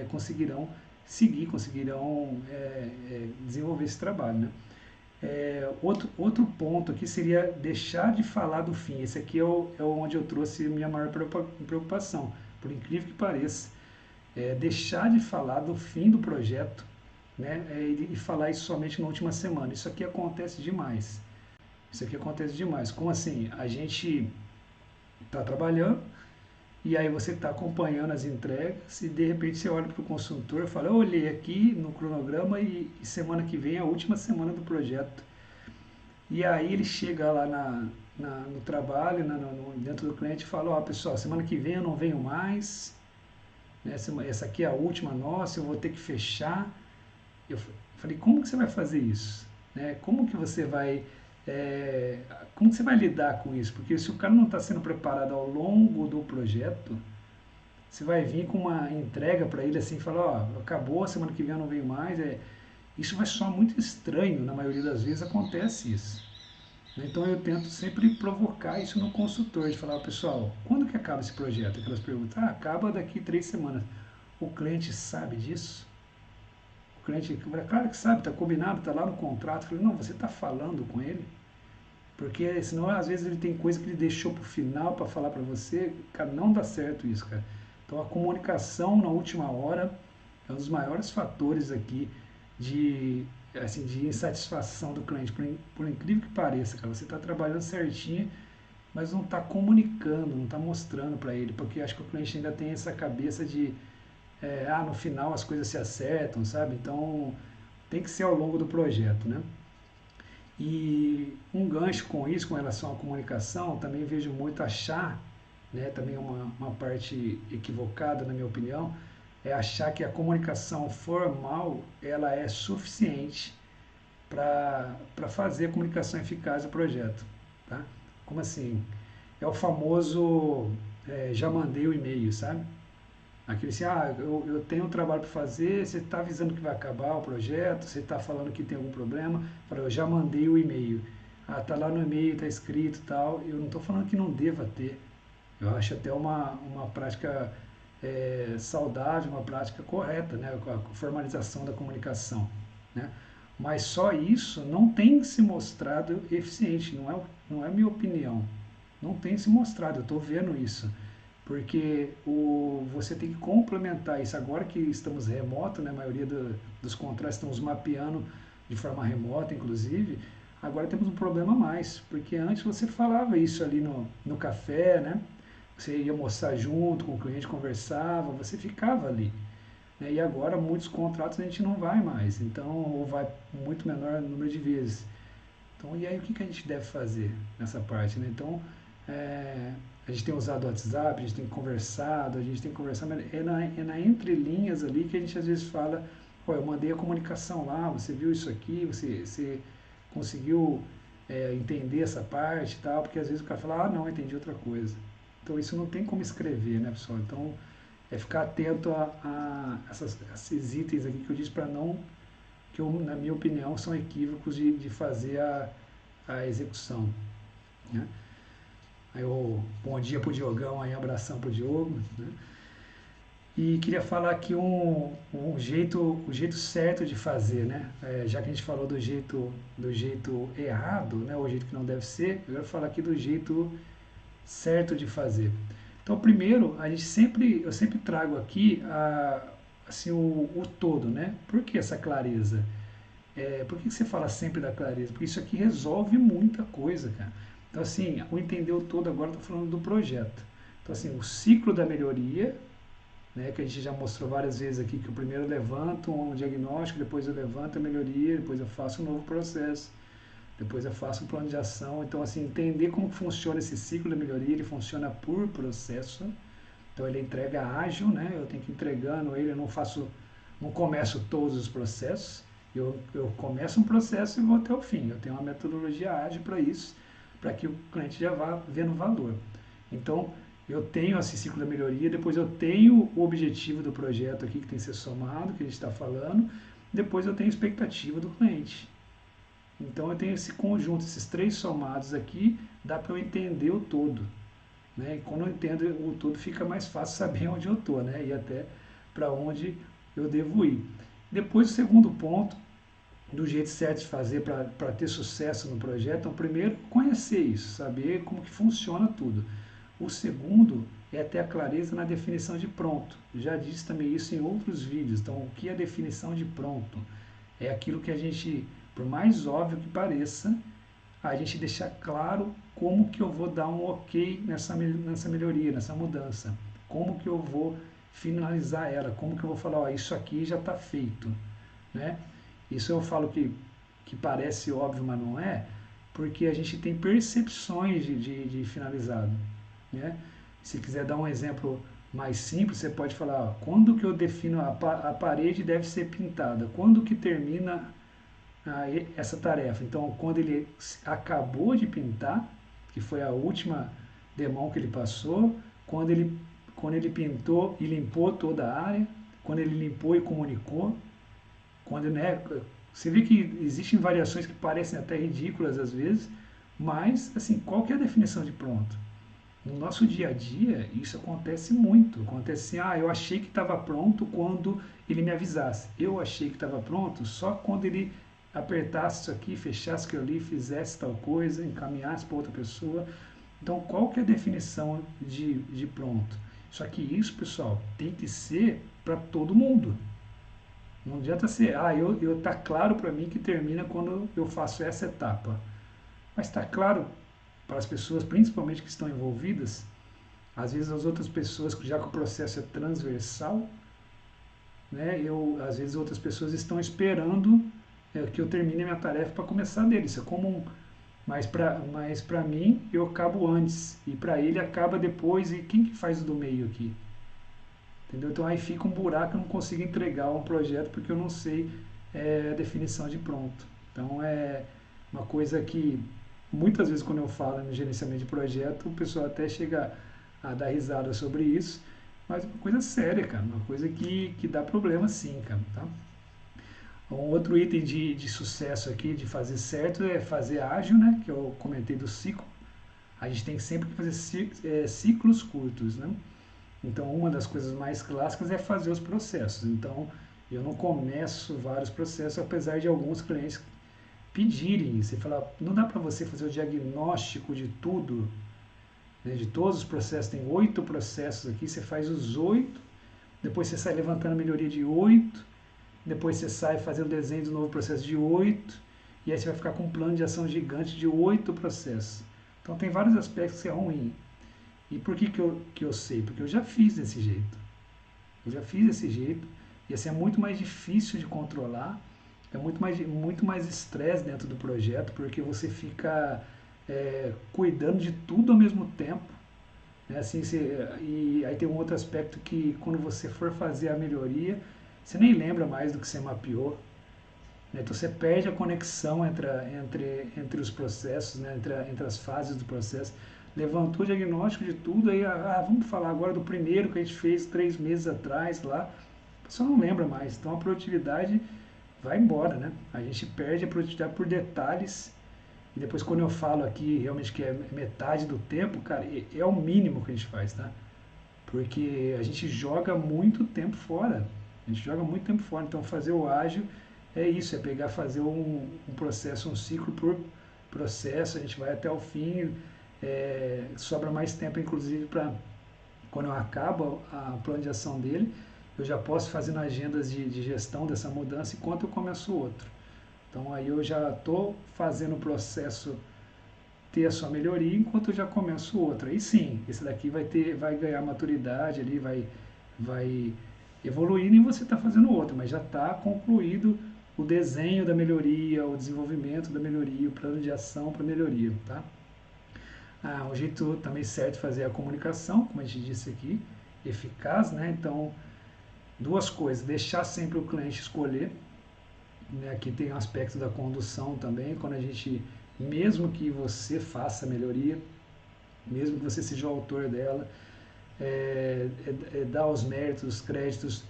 A: conseguirão seguir, conseguirão desenvolver esse trabalho, né? Outro ponto aqui seria deixar de falar do fim. Esse aqui é onde eu trouxe minha maior preocupação, por incrível que pareça. Deixar de falar do fim do projeto, né, e falar isso somente na última semana. Isso aqui acontece demais. Isso aqui acontece demais. Como assim? A gente está trabalhando e aí você está acompanhando as entregas e de repente você olha para o consultor e fala, eu olhei aqui no cronograma e semana que vem é a última semana do projeto. E aí ele chega lá no trabalho, dentro do cliente e fala, ó, pessoal, semana que vem eu não venho mais, né, essa aqui é a última nossa, eu vou ter que fechar. Eu falei, como que você vai fazer isso? Né? Como que você vai lidar com isso? Porque se o cara não está sendo preparado ao longo do projeto, você vai vir com uma entrega para ele assim, falar, ó, acabou, semana que vem eu não venho mais. Isso vai soar muito estranho, na maioria das vezes acontece isso. Então eu tento sempre provocar isso no consultor, de falar, pessoal, quando que acaba esse projeto? Aquelas perguntas, acaba daqui 3 semanas. O cliente sabe disso? O cliente, claro que sabe, está combinado, está lá no contrato. Eu falei, não, você está falando com ele? Porque senão às vezes ele tem coisa que ele deixou para o final para falar para você, cara, não dá certo isso, cara. Então a comunicação na última hora é um dos maiores fatores aqui de insatisfação do cliente, por incrível que pareça, cara. Você está trabalhando certinho, mas não está comunicando, não está mostrando para ele, porque acho que o cliente ainda tem essa cabeça no final as coisas se acertam, sabe? Então tem que ser ao longo do projeto, né? E um gancho com isso, com relação à comunicação, também vejo muito achar, né, também uma parte equivocada, na minha opinião, é achar que a comunicação formal ela é suficiente para fazer a comunicação eficaz do projeto. Tá? Como assim? É o famoso já mandei o e-mail, sabe? Aquele assim, eu tenho um trabalho para fazer, você está avisando que vai acabar o projeto, você está falando que tem algum problema, fala, eu já mandei o e-mail. Ah, tá lá no e-mail, tá escrito e tal. Eu não estou falando que não deva ter. Eu acho até uma prática saudável, uma prática correta, né? Com a formalização da comunicação, né? Mas só isso não tem se mostrado eficiente, não é minha opinião. Não tem se mostrado, eu estou vendo isso. Porque você tem que complementar isso. Agora que estamos remoto, né, a maioria dos contratos estamos mapeando de forma remota, inclusive, agora temos um problema a mais. Porque antes você falava isso ali no café, né? Você ia almoçar junto com o cliente, conversava, você ficava ali. Né? E agora muitos contratos a gente não vai mais, então, ou vai muito menor número de vezes. Então, e aí o que a gente deve fazer nessa parte, né? Então, é, a gente tem usado o WhatsApp, a gente tem conversado, a gente tem conversado, é na entrelinhas ali que a gente às vezes fala, ó, eu mandei a comunicação lá, você viu isso aqui, você conseguiu entender essa parte e tal, porque às vezes o cara fala, não, entendi outra coisa. Então isso não tem como escrever, né, pessoal? Então é ficar atento esses itens aqui que eu disse para não, que eu, na minha opinião, são equívocos de fazer a execução, né? Aí, bom dia pro Diogão, aí, abração pro Diogo, né? E queria falar aqui o jeito certo de fazer, né? Já que a gente falou do jeito errado, né? O jeito que não deve ser, eu quero falar aqui do jeito certo de fazer. Então, primeiro, eu sempre trago aqui assim, o todo, né? Por que essa clareza? Por que você fala sempre da clareza? Porque isso aqui resolve muita coisa, cara. Então, assim, o entender o todo agora, estou falando do projeto. Então, assim, o ciclo da melhoria, né, que a gente já mostrou várias vezes aqui, que eu primeiro levanto um diagnóstico, depois eu levanto a melhoria, depois eu faço um novo processo, depois eu faço um plano de ação. Então, assim, entender como funciona esse ciclo da melhoria, ele funciona por processo. Então, ele é entrega ágil, né? Eu tenho que ir entregando ele, eu não começo todos os processos. Eu começo um processo e vou até o fim. Eu tenho uma metodologia ágil para isso, para que o cliente já vá vendo valor. Então, eu tenho esse ciclo da melhoria, depois eu tenho o objetivo do projeto aqui que tem que ser somado, que a gente está falando, depois eu tenho a expectativa do cliente. Então, eu tenho esse conjunto, esses três somados aqui, dá para eu entender o todo. Né? E quando eu entendo o todo, fica mais fácil saber onde eu estou, né? E até para onde eu devo ir. Depois, o segundo ponto, do jeito certo de fazer para ter sucesso no projeto, então, primeiro, conhecer isso, saber como que funciona tudo. O segundo é ter a clareza na definição de pronto. Já disse também isso em outros vídeos. Então, o que é a definição de pronto? É aquilo que a gente, por mais óbvio que pareça, a gente deixar claro como que eu vou dar um ok nessa melhoria, nessa mudança. Como que eu vou finalizar ela, como que eu vou falar, ó, isso aqui já está feito, né? Isso eu falo que parece óbvio, mas não é, porque a gente tem percepções de finalizado, né? Se quiser dar um exemplo mais simples, você pode falar, ó, quando que eu defino a parede deve ser pintada, quando que termina essa tarefa. Então, quando ele acabou de pintar, que foi a última demão que ele passou, quando ele pintou e limpou toda a área, quando ele limpou e comunicou, quando, né, você vê que existem variações que parecem até ridículas às vezes, mas assim, qual que é a definição de pronto? No nosso dia a dia, isso acontece muito. Acontece assim, eu achei que estava pronto quando ele me avisasse. Eu achei que estava pronto só quando ele apertasse isso aqui, fechasse aquilo ali, fizesse tal coisa, encaminhasse para outra pessoa. Então, qual que é a definição de pronto? Só que isso, pessoal, tem que ser para todo mundo. Não adianta ser, tá claro para mim que termina quando eu faço essa etapa. Mas está claro para as pessoas, principalmente que estão envolvidas, às vezes as outras pessoas, já que o processo é transversal, né, às vezes outras pessoas estão esperando que eu termine a minha tarefa para começar dele. Isso é comum. Mas para mim, eu acabo antes. E para ele acaba depois. E quem que faz o do meio aqui? Entendeu? Então aí fica um buraco, eu não consigo entregar um projeto porque eu não sei a definição de pronto. Então é uma coisa que muitas vezes quando eu falo no gerenciamento de projeto, o pessoal até chega a dar risada sobre isso, mas é uma coisa séria, cara, uma coisa que dá problema sim, cara, tá? Um outro item de sucesso aqui, de fazer certo, é fazer ágil, né? Que eu comentei do ciclo. A gente tem sempre que fazer ciclos curtos, né? Então, uma das coisas mais clássicas é fazer os processos. Então, eu não começo vários processos, apesar de alguns clientes pedirem isso. E falar, não dá para você fazer o diagnóstico de tudo, né? De todos os processos. Tem 8 processos aqui, você faz os 8, depois você sai levantando a melhoria de 8, depois você sai fazendo desenho do novo processo de 8, e aí você vai ficar com um plano de ação gigante de 8 processos. Então tem vários aspectos que é ruim. E por que eu sei? Porque eu já fiz desse jeito. Eu já fiz desse jeito, e assim é muito mais difícil de controlar, é muito mais estresse dentro do projeto, porque você fica cuidando de tudo ao mesmo tempo. Né? Assim, e aí tem um outro aspecto que quando você for fazer a melhoria, você nem lembra mais do que você mapeou. Né? Então você perde a conexão entre os processos, né? entre as fases do processo. Levantou o diagnóstico de tudo, aí vamos falar agora do primeiro que a gente fez 3 meses atrás lá. A pessoa não lembra mais. Então a produtividade vai embora, né? A gente perde a produtividade por detalhes. E depois quando eu falo aqui realmente que é metade do tempo, cara, é o mínimo que a gente faz, tá? Porque a gente joga muito tempo fora. A gente joga muito tempo fora. Então fazer o ágil é isso, é pegar, fazer um processo, um ciclo por processo, a gente vai até o fim, sobra mais tempo inclusive para quando eu acabo a plano de ação dele, eu já posso fazer agendas de gestão dessa mudança enquanto eu começo outro. Então aí eu já estou fazendo o processo ter a sua melhoria enquanto eu já começo outro. Aí sim, esse daqui vai ganhar maturidade ali, vai evoluindo e você está fazendo outro, mas já está concluído o desenho da melhoria, o desenvolvimento da melhoria, o plano de ação para melhoria, tá? Um jeito também certo de fazer a comunicação, como a gente disse aqui, eficaz, né? Então, duas coisas, deixar sempre o cliente escolher, né? Aqui tem um aspecto da condução também, quando a gente, mesmo que você faça a melhoria, mesmo que você seja o autor dela, dar os méritos, os créditos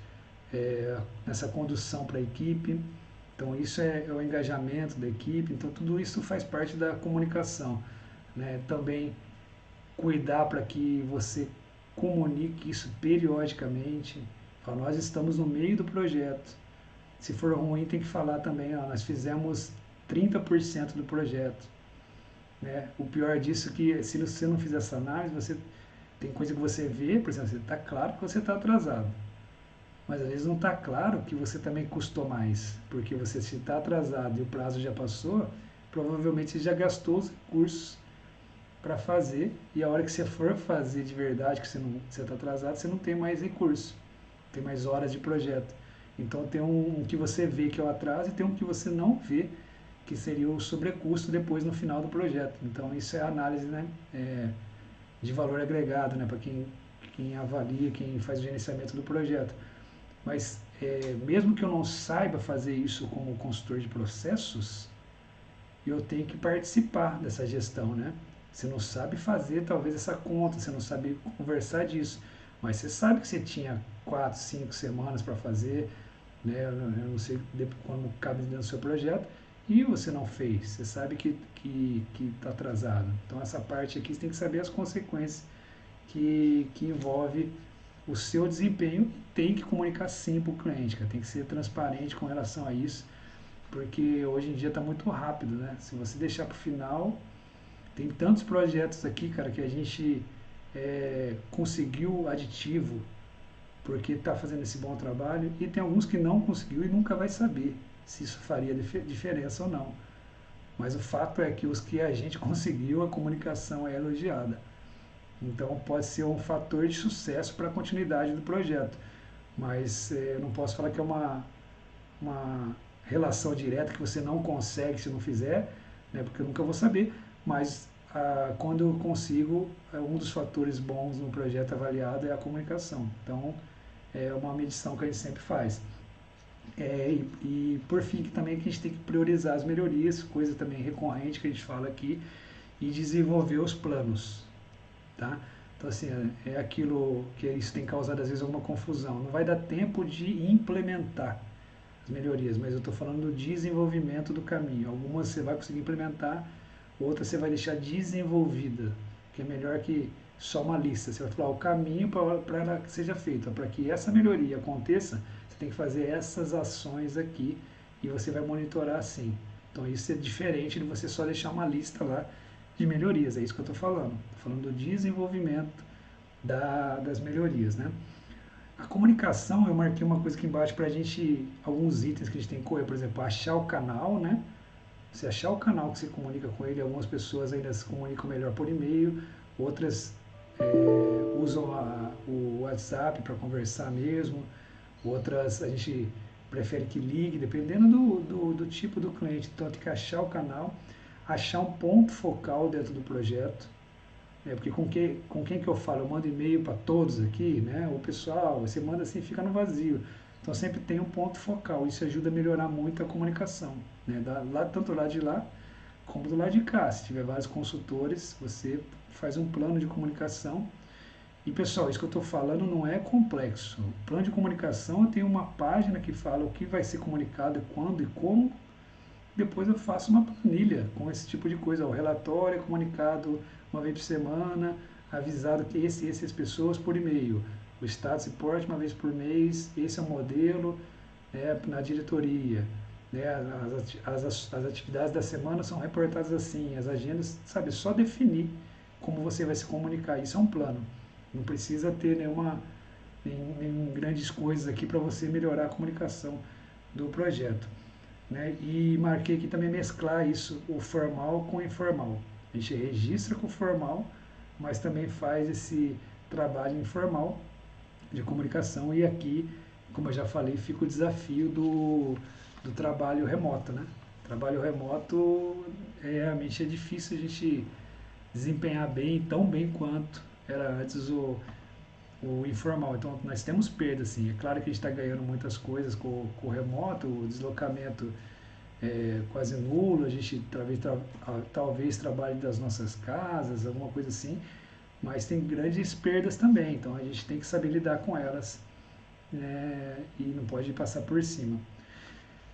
A: nessa condução para a equipe. Então isso é o engajamento da equipe, então tudo isso faz parte da comunicação. Né? Também cuidar para que você comunique isso periodicamente. Fala, nós estamos no meio do projeto. Se for ruim, tem que falar também, ó, nós fizemos 30% do projeto. Né? O pior disso é que se você não fizer essa análise, você tem coisa que você vê, por exemplo, está claro que você está atrasado. Mas às vezes não está claro que você também custou mais, porque você se está atrasado e o prazo já passou, provavelmente você já gastou os recursos para fazer, e a hora que você for fazer de verdade, que você está atrasado, você não tem mais recurso, tem mais horas de projeto. Então tem um que você vê que é o atraso e tem um que você não vê, que seria o sobrecusto depois no final do projeto. Então isso é a análise, né, de valor agregado, né, para quem avalia, quem faz o gerenciamento do projeto. Mas mesmo que eu não saiba fazer isso como consultor de processos, eu tenho que participar dessa gestão, né? Você não sabe fazer talvez essa conta, você não sabe conversar disso, mas você sabe que você tinha 4, 5 semanas para fazer, né? Eu não sei como cabe dentro do seu projeto, e você não fez, você sabe que está atrasado. Então essa parte aqui você tem que saber as consequências que envolve o seu desempenho, tem que comunicar sim para o cliente, cara. Tem que ser transparente com relação a isso, porque hoje em dia está muito rápido, né? Se você deixar para o final, tem tantos projetos aqui, cara, que a gente conseguiu aditivo porque está fazendo esse bom trabalho, e tem alguns que não conseguiu e nunca vai saber se isso faria diferença ou não. Mas o fato é que os que a gente conseguiu, a comunicação é elogiada. Então pode ser um fator de sucesso para a continuidade do projeto. Mas eu não posso falar que é uma relação direta que você não consegue se não fizer, né, porque eu nunca vou saber. Mas quando eu consigo, um dos fatores bons no projeto avaliado é a comunicação. Então é uma medição que a gente sempre faz. E por fim, que também que a gente tem que priorizar as melhorias, coisa também recorrente que a gente fala aqui, e desenvolver os planos, tá? Então, assim, é aquilo que isso tem causado às vezes alguma confusão. Não vai dar tempo de implementar as melhorias, mas eu estou falando do desenvolvimento do caminho. Algumas você vai conseguir implementar, outras você vai deixar desenvolvida, que é melhor que só uma lista. Você vai falar o caminho para ela que seja feita. Para que essa melhoria aconteça, você tem que fazer essas ações aqui e você vai monitorar assim. Então isso é diferente de você só deixar uma lista lá de melhorias, é isso que eu estou falando. Estou falando do desenvolvimento das melhorias, né? A comunicação, eu marquei uma coisa aqui embaixo para a gente, alguns itens que a gente tem que correr, por exemplo, achar o canal, né? Você achar o canal que você comunica com ele, algumas pessoas ainda se comunicam melhor por e-mail, outras usam o WhatsApp para conversar mesmo, outras a gente prefere que ligue, dependendo do tipo do cliente. Então tem que achar o canal, achar um ponto focal dentro do projeto, porque com quem que eu falo? Eu mando e-mail para todos aqui, né? O pessoal, você manda assim, fica no vazio. Então sempre tem um ponto focal, isso ajuda a melhorar muito a comunicação, né? Tanto do lado de lá como do lado de cá. Se tiver vários consultores, você faz um plano de comunicação. E pessoal, isso que eu estou falando não é complexo. O plano de comunicação eu tenho uma página que fala o que vai ser comunicado, quando e como. Depois eu faço uma planilha com esse tipo de coisa. O relatório é comunicado uma vez por semana, avisado que essas pessoas por e-mail. O status report uma vez por mês, esse é o modelo na diretoria. Né? As atividades da semana são reportadas assim, as agendas, sabe, só definir como você vai se comunicar. Isso é um plano. Não precisa ter nenhum grandes coisas aqui para você melhorar a comunicação do projeto. Né? E marquei aqui também mesclar isso, o formal com o informal. A gente registra com o formal, mas também faz esse trabalho informal de comunicação. E aqui, como eu já falei, fica o desafio do trabalho remoto. Né? Trabalho remoto realmente é difícil a gente desempenhar bem, tão bem quanto era antes o informal. Então nós temos perda, sim. É claro que a gente está ganhando muitas coisas com o remoto, o deslocamento é quase nulo, a gente talvez trabalhe das nossas casas, alguma coisa assim, mas tem grandes perdas também, então a gente tem que saber lidar com elas, né, e não pode passar por cima.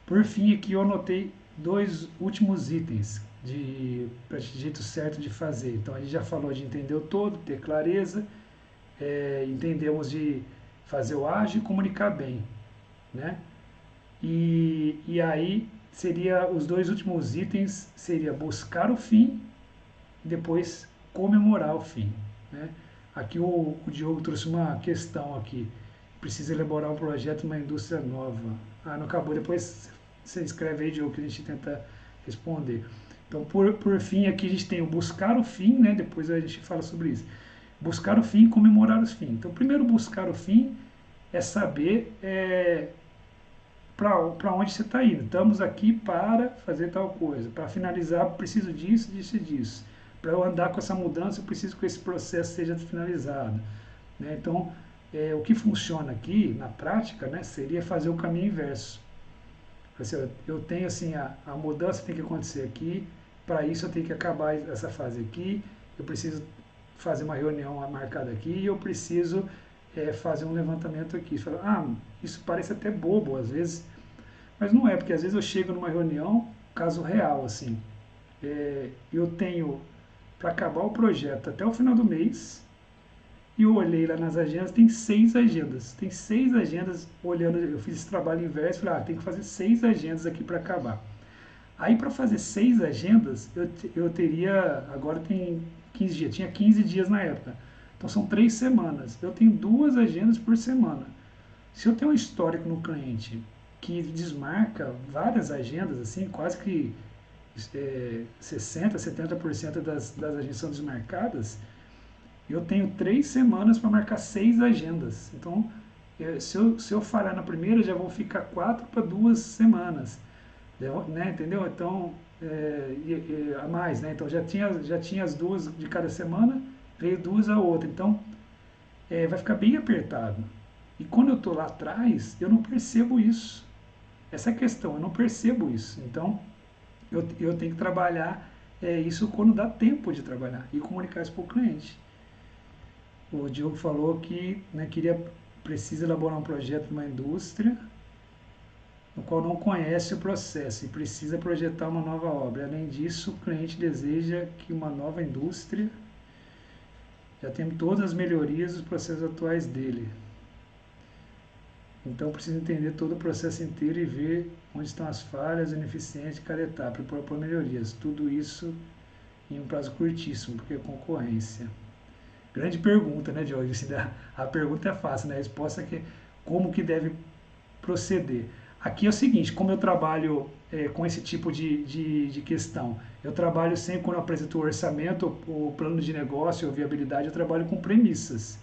A: Por fim, aqui eu anotei dois últimos itens de jeito certo de fazer. Então a gente já falou de entender o todo, ter clareza, entendemos de fazer o ágil e comunicar bem, né? E aí seria os dois últimos itens seria buscar o fim e depois comemorar o fim, né? Aqui o Diogo trouxe uma questão aqui. Precisa elaborar um projeto numa indústria nova. Ah, não acabou. Depois você escreve aí, Diogo, que a gente tenta responder. Então, por fim, aqui a gente tem o buscar o fim, né? Depois a gente fala sobre isso. Buscar o fim e comemorar os fins. Então, primeiro buscar o fim é saber para onde você está indo. Estamos aqui para fazer tal coisa. Para finalizar, preciso disso, disso e disso. Para eu andar com essa mudança, eu preciso que esse processo seja finalizado. Né? Então, o que funciona aqui, na prática, né, seria fazer o caminho inverso. Eu tenho assim, a mudança tem que acontecer aqui, para isso eu tenho que acabar essa fase aqui, eu preciso fazer uma reunião marcada aqui e eu preciso fazer um levantamento aqui. Você fala, isso parece até bobo às vezes, mas não é, porque às vezes eu chego numa reunião, caso real, assim, eu tenho para acabar o projeto até o final do mês, e eu olhei lá nas agendas, tem 6 agendas. Tem 6 agendas, olhando, eu fiz esse trabalho inverso, falei, tem que fazer 6 agendas aqui para acabar. Aí para fazer 6 agendas, eu teria, agora tem 15 dias, tinha 15 dias na época. Então são 3 semanas. Eu tenho 2 agendas por semana. Se eu tenho um histórico no cliente que desmarca várias agendas, assim, quase que 60%, 70% das agendas são desmarcadas, eu tenho 3 semanas para marcar 6 agendas. Então, se eu falhar na primeira, já vou ficar 4 para 2 semanas. Né? Entendeu? Então, a mais. Né? Então, já tinha as 2 de cada semana, veio 2 a outra. Então, vai ficar bem apertado. E quando eu estou lá atrás, eu não percebo isso. Essa é a questão, eu não percebo isso. Então, eu tenho que trabalhar isso quando dá tempo de trabalhar e comunicar isso para o cliente. O Diogo falou que, né, precisa elaborar um projeto de uma indústria no qual não conhece o processo e precisa projetar uma nova obra. Além disso, o cliente deseja que uma nova indústria já tenha todas as melhorias dos processos atuais dele. Então, precisa entender todo o processo inteiro e ver onde estão as falhas, ineficiências de cada etapa e propor melhorias. Tudo isso em um prazo curtíssimo, porque é concorrência. Grande pergunta, né, Diogo? A pergunta é fácil, né? A resposta é que como que deve proceder. Aqui é o seguinte, como eu trabalho com esse tipo de questão, eu trabalho sempre quando eu apresento o orçamento, o plano de negócio, a viabilidade, eu trabalho com premissas.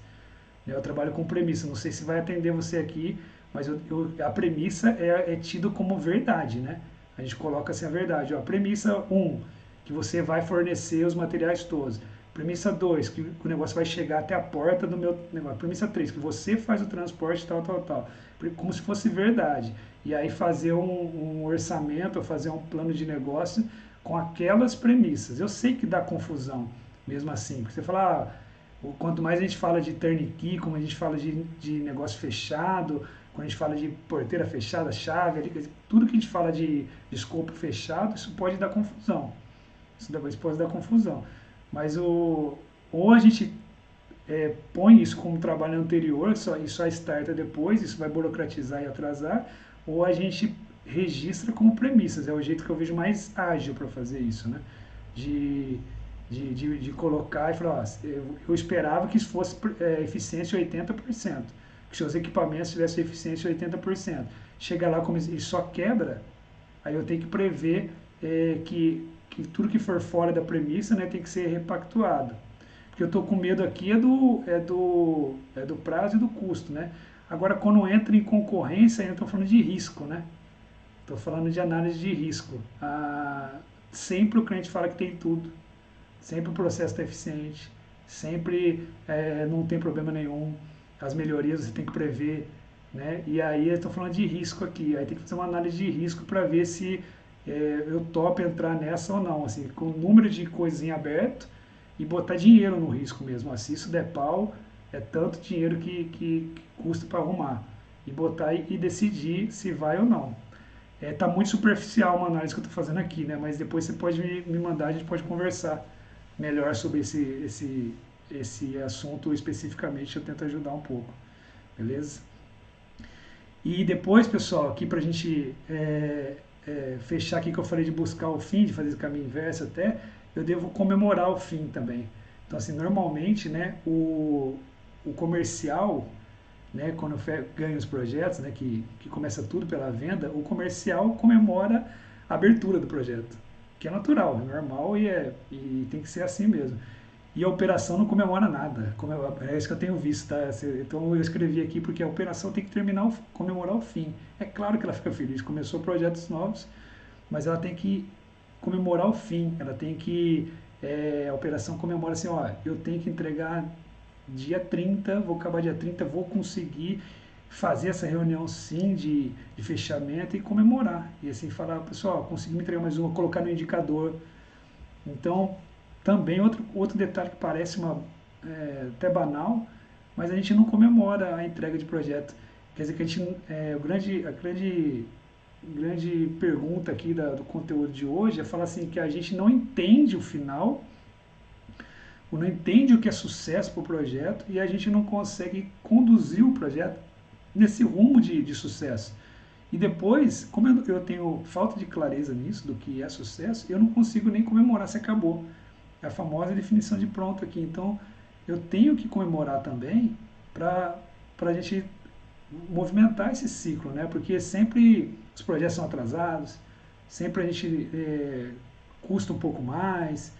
A: Né? Eu trabalho com premissa, não sei se vai atender você aqui, mas a premissa é tido como verdade, né? A gente coloca assim a verdade. Ó, premissa 1, que você vai fornecer os materiais todos. Premissa 2, que o negócio vai chegar até a porta do meu negócio. Premissa 3, que você faz o transporte, tal, tal, tal. Como se fosse verdade. E aí fazer um orçamento, ou fazer um plano de negócio com aquelas premissas. Eu sei que dá confusão, mesmo assim. Porque você fala, quanto mais a gente fala de turnkey, como a gente fala de negócio fechado, quando a gente fala de porteira fechada, chave, ali, tudo que a gente fala de escopo fechado, isso pode dar confusão. Isso pode dar confusão. Mas ou a gente põe isso como trabalho anterior e só starta depois, isso vai burocratizar e atrasar, ou a gente registra como premissas. É o jeito que eu vejo mais ágil para fazer isso, né? De colocar e falar, eu esperava que isso fosse eficiência 80%, que seus equipamentos tivessem eficiência 80%. Chega lá e só quebra, aí eu tenho que prever que tudo que for fora da premissa, né, tem que ser repactuado. Porque eu estou com medo aqui do prazo e do custo, né? Agora, quando entra em concorrência, eu estou falando de risco, né? Estou falando de análise de risco. Sempre o cliente fala que tem tudo. Sempre o processo está eficiente. Sempre não tem problema nenhum. As melhorias você tem que prever, né? E aí eu estou falando de risco aqui. Aí tem que fazer uma análise de risco para ver se eu topo entrar nessa ou não. Assim, com o número de coisas em aberto e botar dinheiro no risco mesmo. Se isso der pau, é tanto dinheiro que custa para arrumar. E botar e decidir se vai ou não. Tá muito superficial uma análise que eu estou fazendo aqui, né? Mas depois você pode me mandar, a gente pode conversar melhor sobre esse assunto especificamente. Eu tento ajudar um pouco, beleza? E depois, pessoal, aqui para a gente fechar aqui que eu falei de buscar o fim, de fazer esse caminho inverso até, eu devo comemorar o fim também. Então, assim, normalmente, né, o comercial, né, quando ganha os projetos, né, que começa tudo pela venda, o comercial comemora a abertura do projeto, que é natural, é normal e tem que ser assim mesmo. E a operação não comemora nada, é isso que eu tenho visto, tá? Então eu escrevi aqui porque a operação tem que comemorar o fim. É claro que ela fica feliz, começou projetos novos, mas ela tem que comemorar o fim, ela tem que, a operação comemora assim, ó, eu tenho que entregar dia 30, vou acabar dia 30, vou conseguir fazer essa reunião sim de fechamento e comemorar. E assim falar, pessoal, consegui me entregar mais uma, colocar no indicador. Então, também outro detalhe que parece até banal, mas a gente não comemora a entrega de projeto. Quer dizer que a gente, a grande pergunta aqui do conteúdo de hoje é falar assim que a gente não entende o final, ou não entende o que é sucesso para o projeto e a gente não consegue conduzir o projeto nesse rumo de sucesso. E depois, como eu tenho falta de clareza nisso, do que é sucesso, eu não consigo nem comemorar se acabou. É a famosa definição de pronto aqui. Então, eu tenho que comemorar também para a gente movimentar esse ciclo, né? Porque sempre os projetos são atrasados, sempre a gente custa um pouco mais.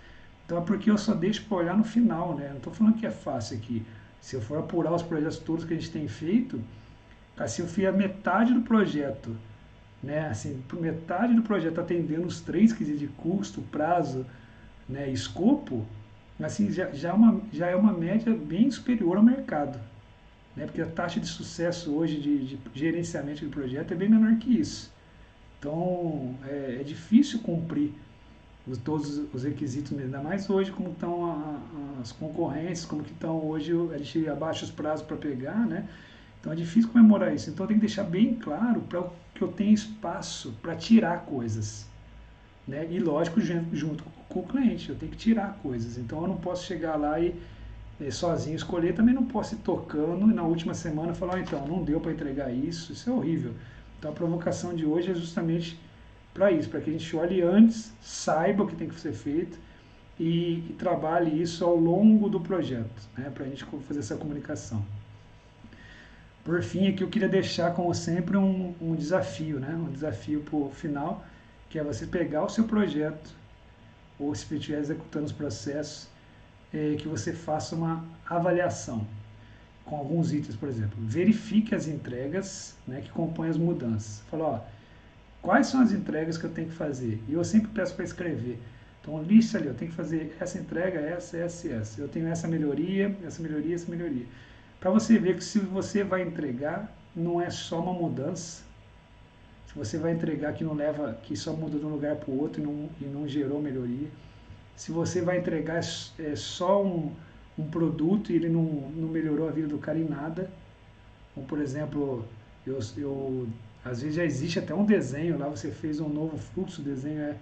A: Então é porque eu só deixo para olhar no final, né? Não estou falando que é fácil aqui. Se eu for apurar os projetos todos que a gente tem feito, assim, eu fiz a metade do projeto, né? Assim, por metade do projeto atendendo os três quesitos de custo, prazo, né, escopo, assim, já é uma média bem superior ao mercado. Né? Porque a taxa de sucesso hoje de gerenciamento de projeto é bem menor que isso. Então, é difícil cumprir todos os requisitos mesmo, ainda mais hoje como estão as concorrências, como que estão hoje, a gente abaixa os prazos para pegar, né? Então é difícil comemorar isso. Então tem que deixar bem claro para que eu tenha espaço para tirar coisas, né? E lógico, junto com o cliente, eu tenho que tirar coisas. Então eu não posso chegar lá e sozinho escolher, também não posso ir tocando e na última semana falar, então, não deu para entregar isso é horrível. Então a provocação de hoje é justamente para isso, para que a gente olhe antes, saiba o que tem que ser feito e trabalhe isso ao longo do projeto, né? Para a gente fazer essa comunicação. Por fim, aqui eu queria deixar, como sempre, um desafio, né? Um desafio para o final, que é você pegar o seu projeto, ou se estiver executando os processos, que você faça uma avaliação com alguns itens, por exemplo. Verifique as entregas, né, que compõem as mudanças. Fala, ó, quais são as entregas que eu tenho que fazer? E eu sempre peço para escrever. Então, lista ali, eu tenho que fazer essa entrega, essa. Eu tenho essa melhoria, essa melhoria, essa melhoria. Para você ver que se você vai entregar, não é só uma mudança. Se você vai entregar que não leva, que só muda de um lugar para o outro e não gerou melhoria. Se você vai entregar só um produto e ele não melhorou a vida do cara em nada. Como, por exemplo, às vezes já existe até um desenho lá, você fez um novo fluxo, o desenho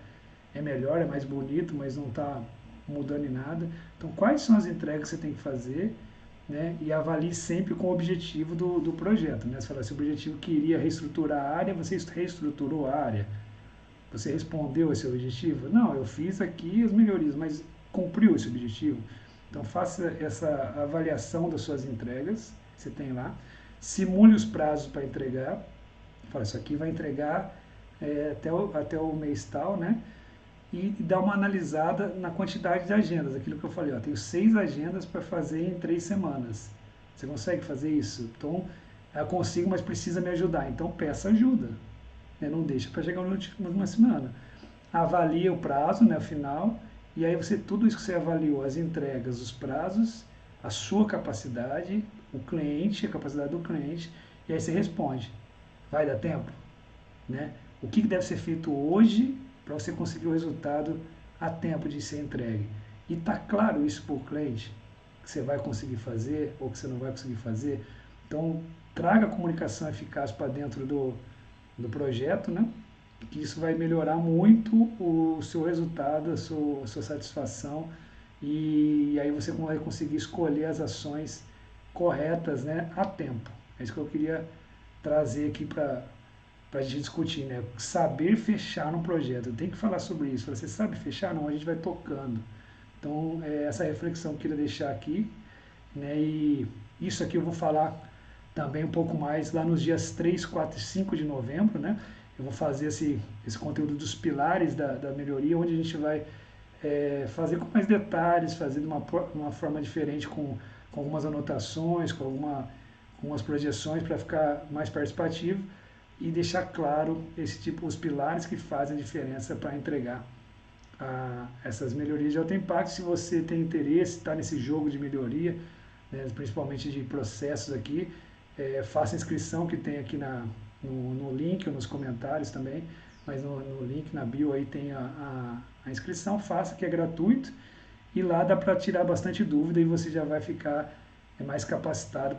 A: é melhor, é mais bonito, mas não está mudando em nada. Então, quais são as entregas que você tem que fazer, né? E avalie sempre com o objetivo do projeto. Né? Você fala, se o objetivo queria reestruturar a área, você reestruturou a área. Você respondeu esse objetivo? Não, eu fiz aqui as melhorias, mas cumpriu esse objetivo? Então faça essa avaliação das suas entregas, que você tem lá, simule os prazos para entregar, fala, isso aqui vai entregar até o mês tal, né? E dá uma analisada na quantidade de agendas, aquilo que eu falei, ó, tenho 6 agendas para fazer em 3 semanas. Você consegue fazer isso? Então, eu consigo, mas precisa me ajudar. Então, peça ajuda. Né? Não deixa para chegar no último uma semana. Avalia o prazo, né, final, e aí tudo isso que você avaliou, as entregas, os prazos, a sua capacidade, o cliente, a capacidade do cliente, e aí você responde. Vai dar tempo? Né? O que deve ser feito hoje para você conseguir o resultado a tempo de ser entregue? E está claro isso para o cliente? Que você vai conseguir fazer ou que você não vai conseguir fazer? Então, traga a comunicação eficaz para dentro do projeto, né? Que isso vai melhorar muito o seu resultado, a sua satisfação e aí você vai conseguir escolher as ações corretas, né, a tempo. É isso que eu queria trazer aqui para a gente discutir, né? Saber fechar no projeto. Eu tenho que falar sobre isso. Você sabe fechar? Não, a gente vai tocando. Então, essa reflexão que eu queria deixar aqui, né? E isso aqui eu vou falar também um pouco mais lá nos dias 3, 4 e 5 de novembro, né? Eu vou fazer esse conteúdo dos pilares da melhoria, onde a gente vai fazer com mais detalhes, fazer de uma forma diferente, com algumas anotações, com algumas projeções para ficar mais participativo e deixar claro os pilares que fazem a diferença para entregar essas melhorias de alto impacto. Se você tem interesse, está nesse jogo de melhoria, né, principalmente de processos aqui, faça a inscrição que tem aqui no link ou nos comentários também, mas no link na bio aí tem a inscrição, faça que é gratuito e lá dá para tirar bastante dúvida e você já vai ficar mais capacitado